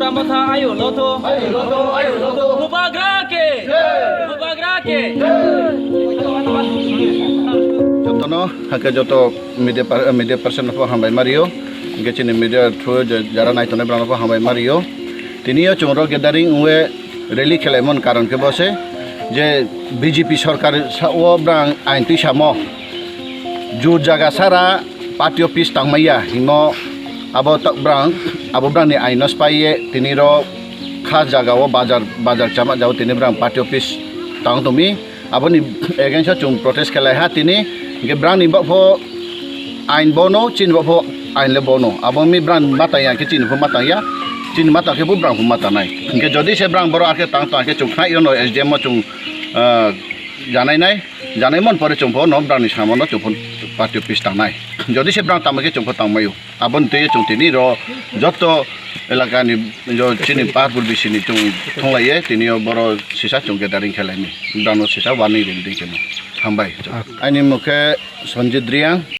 Pramotha ayo loto Mubagrake Jotono hake joto media person po hambai Mario gechini media through jara naitone brano po hambai Mario tinio chungro gathering uwe rally khelemon karon ke bose je BJP সরকার ও ব্রাং আইনটি সামো জুর জায়গা সারা party office টাংমাইয়া হিমো আবো ব্রাং ni আইনস পাইয়ে তিনি র খাস জায়গা ও বাজার চামা যাও তিনি ব্রাং পার্টি অফিস টাং তুমি aboni against chung protest khelai ha tini ge brang ni bapho ain bono chin bapho ain le bono abomi brang mataya ke chin pho mataya chin mata ke bu brang pho mata nai ge jodi se brang boro ake tang ke chung khai yo no SDM mo chung janai mon pore chung pho no brang ni samono chung pho party office tang nai jodi se brang tamake chung pho tang mayu abon te chung tini ro joto এলাকা ni jo chini parpur bisini chung thonglaiye tini boro sisa chung gathering khelai ni dano sisa wani ring dikeno hambai ani mukhe Sanjit Driang